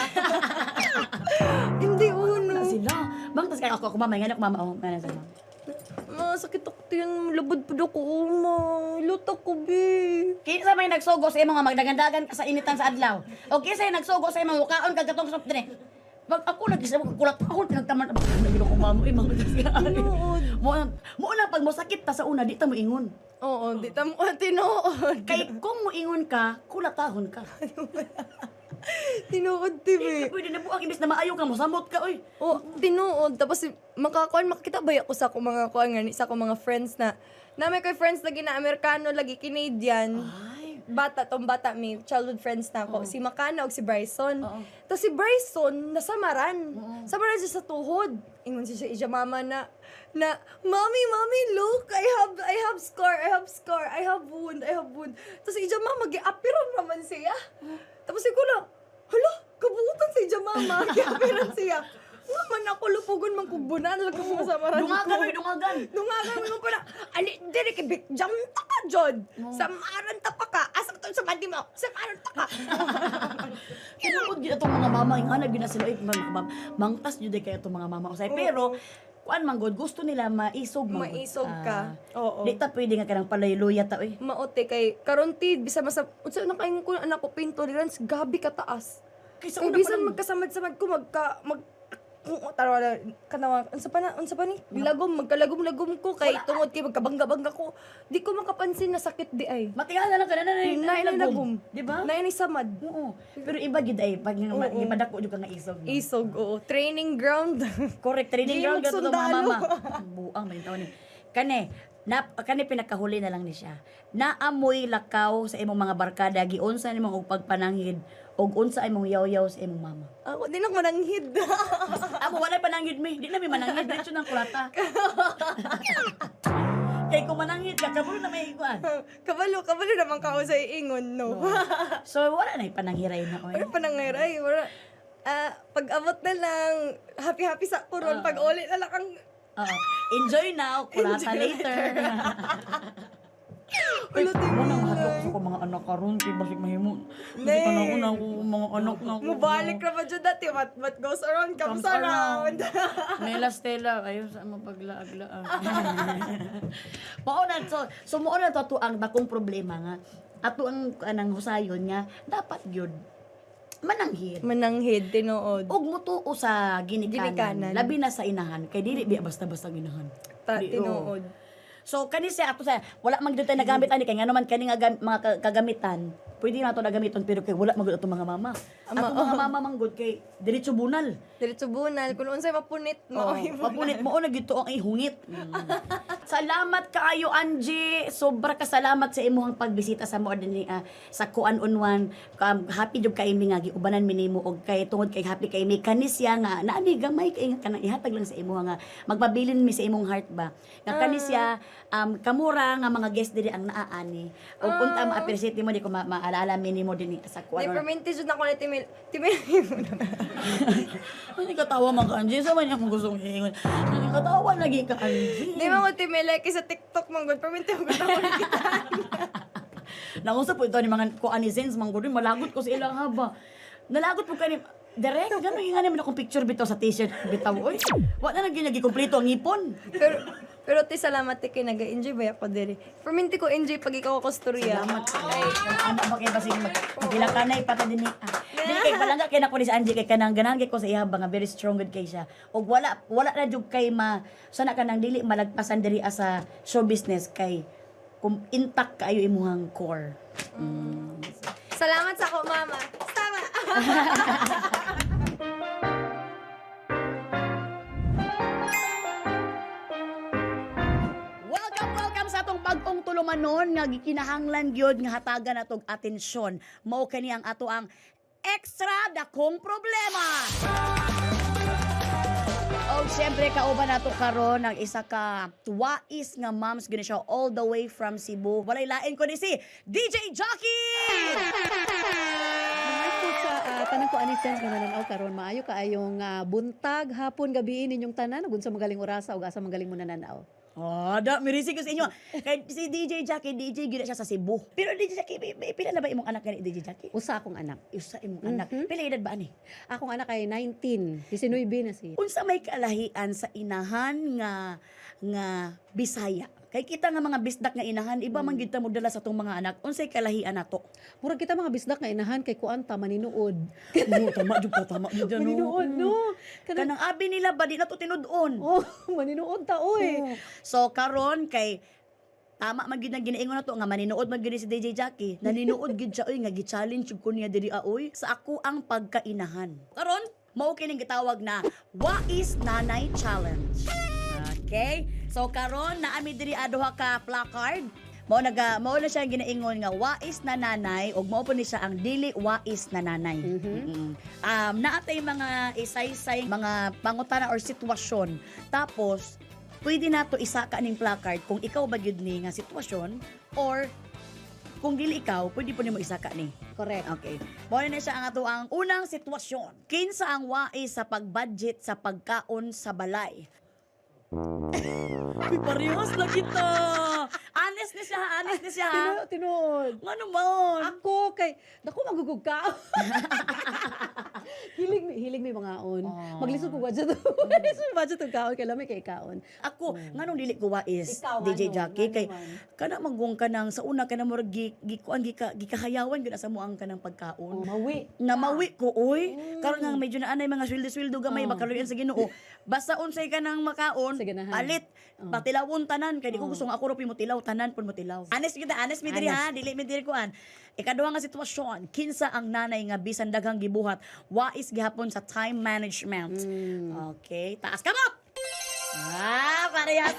Hindi uno. Sila. Bang, tas kaya ako mama. Ngayon ako mama. Oh, ngayon sa mama. Sakit ako tiyan, labad pa ko, luta ko, be. Kinsa may nagsugo sa imong magdagandagan ka sa initan sa adlaw. O kinsa may nagsugo sa imong ukaon kag katong soft drink. Pag ako nag-isip ko kulat ako pinagtaman nagilo ko mamo imong mo na pag mo sakit ta sa una di ta mo ingon. Oo, di tam tinuod. Kay kung mo ingon ka, kulatahon ka. Tinuod, tibi. Pwede na buang imbis na maayo ka mo samot ka oy. Oh, tinuod. Tapos makita ba ako sa akong mga kuan nga sa akong mga friends na may koy friends lagi na Amerikano, lagi Canadian. Ay. Bata, may childhood friends na ako. Si Makana o si Bryson. Oo. Tapos si Bryson, nasamaran. Samaran siya sa tuhod. Ingon siya sa mama na, Mommy, look, I have scar, I have wound. Tapos ija mama, gi-apiran naman siya. Tapos ko na, hala, kabuutan sa ija mama, gi-apiran siya. Naman ako, lupugon man kubunan, lagang mga samaran ko. Dungagan mo pa na, ali, dire kibik, jam ta ka, Jod. Samaran ta pa ka, asa ka to sa mandi mo, samaran ta ka. Kinukod gid atong mga mama yung hanag gina sila mangtas jud kay atong mga mama usay pero kuan man god gusto nila maisog man. Maisog ka. Oo. Di ta pwede nga kanang palayluya ta oy. Maote kay karonti bisa masa unsa na kayo ko anak ko pinto dirans gabi ka taas. Kaysa Kung una pa bisan lang magkasamad-samad ko tarawa kanawa unsa pa ni magkalagom ko kay tungod kay magkabangga-bangga ko di ko makapansin na sakit di ay matigahan na lang kana na lagom di ba? na ni samad Oo. Pero iba gid ay pag gipadako jud ka nga isog. No? isog oo training ground Correct training Di ground gato mga magsundalo. mama. Buang man taon ni. Kani pinakahuli na lang ni siya. Naamoy lakaw sa imong mga barkada giunsa nimong og pagpananghid og unsa imong yaw-yaw sa imong mama. ako din ako mananghid Amo wala pananghid mi. Di na mi mananghid diretso nang kulata. Kay kung mananghid ka kabalo na may ikuan. kabalo naman ka sa ingon no. So wala na pananghiray na oy. Ano pa nangyari? Pag abot na lang, happy sa kuron. Pag ulit na lang ang... Oo. Enjoy now, kulata later. Ulutin mo nang na. hadlok ko mga anak karon kay basig mahimo. Kasi Nee. panahon ako mga anak na ako. Mubalik na ba dyan dati? What goes around comes around. Nela Stella, ayun sa mapaglaag-laag. Mauna, so mauna to ang dakong problema nga. Ato ang anang husayon nga, dapat yun, mananghid. Mananghid, tinuod. Og mutuo sa ginikanan, Ginikanan. labi na sa inahan, kay dili biya basta-basta ginahan. Di, Tinuod. So kani siya ato sa wala man gyud tay nagamit ani kay nga naman kani nga mga kagamitan pwede na ito na gamiton pero kay wala magud atong mga mama. Atong mga mama manggod kay diretso bunal. Diretso bunal kung unsay mapunit Papunit mo na gito ang ihungit. Salamat kaayo Angie. Sobra ka salamat sa imong pagbisita sa mo dinhi sa Kuan Unwan. Happy jud kay mi nga giubanan mi nimo og kay tungod kay happy kay mi kanisya nga naani gamay kay nga kanang ihatag lang sa imo nga magpabilin mi sa imong heart ba. Nga kanisya kamura nga mga guest diri ang naaani. Og unta ma-appreciate mo di ko maalala mi nimo dinhi sa Kuan. Di permente jud nako ni Timil. Hindi ka tawa mga Angie. Sa man yung gustong hihingon. Hindi ka tawa lagi ka Angie. Di man ko Timil like sa TikTok man gud permente ko na ko kita. Naunsa po ito ni mga kuanizens, mga gudin, malagot ko sa ilang haba. Nalagot po kayo direct, gano'n yung nga naman akong picture bitaw sa t-shirt bitaw. Uy, wala na ginagi kompleto ang ipon. Pero ti salamat ti kay naga-enjoy ba ako diri. Permente ko enjoy pag ikaw ako storya. Salamat. Ay, ano ba kayo basig magkilakanay pata din ni. Dili kay palangga kay nako ni sa Angie kay kanang ganahan kay ko sa ihaba nga very strong good kay siya. Og wala na jud kay sana kanang dili malagpasan diri sa show business kay kung intact kaayo imuhang core. Salamat sa ko mama. Tama. Welcome sa atong bagong tulumanon nga gikinahanglan gyud nga hatagan natog atensyon. Mao kani ang ato ang extra dakong problema. O siyempre kauban nato karon ang isa ka tuwais nga moms gani siya all the way from Cebu. Walay lain ko ni si DJ Jockey. Ay po sa tanang ko ani sense nga nananaw karon maayo kaayong buntag hapon gabi ninyong tanan ug unsa magaling orasa ug asa magaling mo nananaw. Da mirisi ko sa inyo. Kay si DJ Jockey, DJ gina siya sa Cebu. Pero DJ Jockey, pila na ba imong anak ni DJ Jockey? Usa akong anak. Isa imong anak. Pila edad ba ani? Akong anak ay 19, 19 na siya. Unsa may kalahian sa inahan nga Bisaya? Kay kita nga mga bisdak nga inahan, iba man gyud ta mo dala sa tong mga anak. Unsay kalahian nato? Murag kita mga bisdak nga inahan kay kuan ta maninuod. No, tama jud ka, tama jud no. Maninuod no. Kanang abi nila ba di na to tinud-on. Oh, maninuod ta oy. So karon kay tama man gyud ang ginaingon nato nga maninuod man gyud si DJ Jockey. Naninuod gyud siya oy nga gi-challenge jud ko niya diri oy sa ako ang pagkainahan. Karon mao kining gitawag na Wais Nanay Challenge. Okay? So karon naami diri aduha ka placard. Mao na siya ginaingon nga wais na nanay ug mao po ni siya ang dili wais na nanay. Naatay mga isay-say mga pangutana or sitwasyon. Tapos pwede nato isaka ning placard kung ikaw ba gyud ni nga sitwasyon or kung dili ikaw, pwede po nimo isaka ni. Correct. Okay. Mao na siya ang ato ang unang sitwasyon. Kinsa ang wais sa pag-budget sa pagkaon sa balay? Uy, parehas na kita. Honest ni siya. Tinuod. Nga naman. Ako kay dako magugug ka. hilig mi mga on. Maglisod ko budget. Maglisod budget og kaon kay lami kay kaon. Ako, nga nung dili ko wais, Ikaw, DJ ano? Jockey, Ano kay man? kana magwong ka nang sa una ka na murag gikahayawan gyud sa mo ang kanang pagkaon. Mawi. Namawi ko, oy. Karon nga medyo na anay mga sweldo-sweldo gamay makaluyan sa Ginoo. Basta unsay ka nang makaon, Sa ganahan. alit. Patilawon tanan kay di ko gusto nga ako ro mo tilaw tanan pud mo tilaw. Honest mi diri ha, dili mi diri kuan. Ikaduha nga sitwasyon, kinsa ang nanay nga bisan daghang gibuhat, wais gihapon sa time management. Okay, taas kamot. Parehas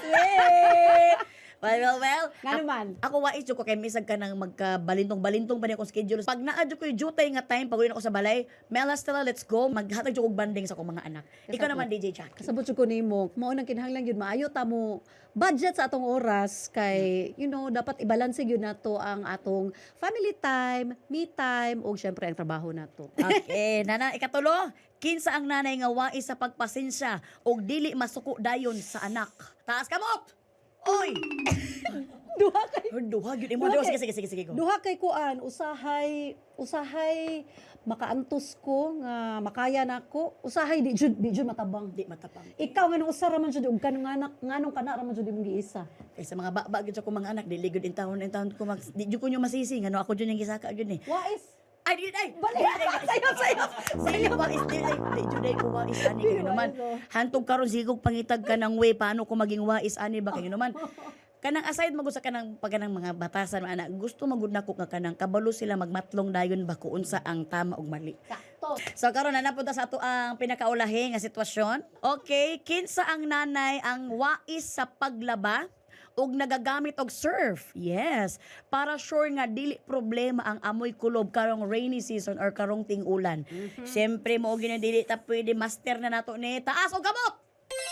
Well. Nga naman. Ako wais jud ko kay misag ka nang magkabalintong-balintong pa ni akong schedule. Pag naa jud ko jutay nga time pag uwi na ako sa balay, Mela Stella, let's go. Maghatag jud og banding sa akong mga anak. Ikaw naman DJ Jack. Kasabot ko nimo, mao nang kinahanglan gyud maayo ta mo budget sa atong oras kay dapat i-balance gyud nato ang atong family time, me time ug syempre ang trabaho nato. Okay, nana ikatulo. Kinsa ang nanay nga wais sa pagpasensya og dili masuko dayon sa anak. Taas kamot. Oy. Duha kay Duha gyud imo. Sige go. Duha kay kuan usahay makaantos ko nga makaya nako. Usahay di jud matabang. Di matapang. Ikaw nga nung usa ra man jud ug kanang anak nganong kana ra man jud imong giisa. Kay sa mga baba gyud sa ko mga anak dili gyud in taon ko di jud ko nyo masisi ngano ako jud yung gisaka gyud ni. Wais. Ay, Balik! Sayo! Wais, di juday ko wais ani kay naman. Hantog karon sigog pangitag ka ng way paano ko maging wais ani ba kay naman. kanang aside magud sa kanang paganang mga batasan ana gusto magud nako nga kanang kabalo sila magmatlong dayon ba kung unsa ang tama ug mali. Sakto. So karon na napunta sa ato ang pinakaulahi nga sitwasyon. Okay, kinsa ang nanay ang wais sa paglaba ug nagagamit og surf. Yes, para sure nga dili problema ang amoy kulob karong rainy season or karong ting-ulan. Siyempre mo og dili ta pwede master na nato ni taas og gamot.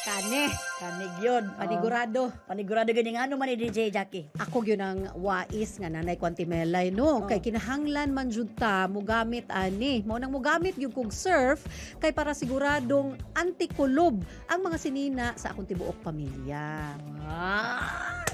Kani. Kanig yun. Panigurado. Panigurado gani nga ano man ni DJ Jackie. Ako yun ang wais nga nanay Kwantimelay no. Oh. Kay kinahanglan man jud ta mugamit ani. Mao nang mugamit yung kog surf kay para siguradong antikulob ang mga sinina sa akong tibuok pamilya.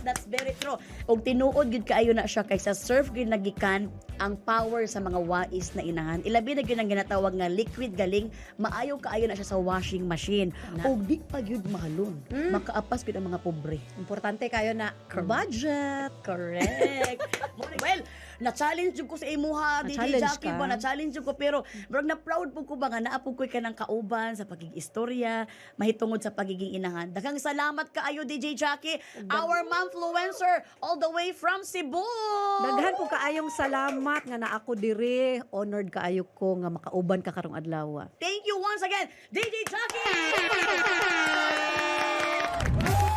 That's very true. Og tinuod gid kaayo na siya kay sa surf gid nagikan ang power sa mga wais na inahan. Ilabi na gyud ang ginatawag nga liquid galing maayo kaayo na siya sa washing machine. Na. Og di pa gyud mahalon. Makaapas gid ang mga pobre. Importante kayo na budget. Correct. Well, na-challenge jud ko sa imuha, DJ Na-challenge Jackie ka? ba, na-challenge jud ko, pero brag na-proud po ko ba nga naapog ko'y kanang kauban sa pagiging istorya, mahitungod sa pagiging inahan. Daghang salamat kaayo, DJ Jackie, our momfluencer all the way from Cebu. Daghan po kaayong salamat nga na ako diri. Honored kaayo ko nga makauban ka karong adlaw. Thank you once again, DJ Jackie!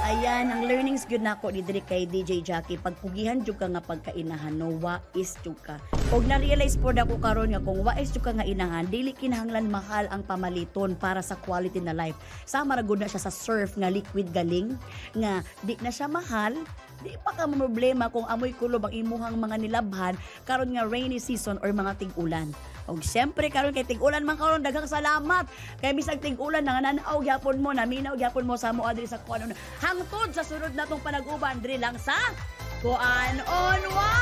Ayan, ang learnings gyud nako ni diri kay DJ Jackie, pagpugihan jud ka nga pagkainahan no wais jud ka. Og na-realize po dako karon nga kung wais jud ka nga inahan, dili kinahanglan mahal ang pamaliton para sa quality na life. Sama ra gud na siya sa surf nga liquid galing nga di na siya mahal. Di pa ka problema kung amoy kulob ang imuhang mga nilabhan karon nga rainy season or mga tig-ulan. Og syempre karon kay tig-ulan man karon daghang salamat. Kay bisag tig-ulan nananaw gyapon mo, naminaw gyapon mo sa mo adri sa kuan. Hangtod sa sunod natong panag-uban diri lang sa Kuan on One.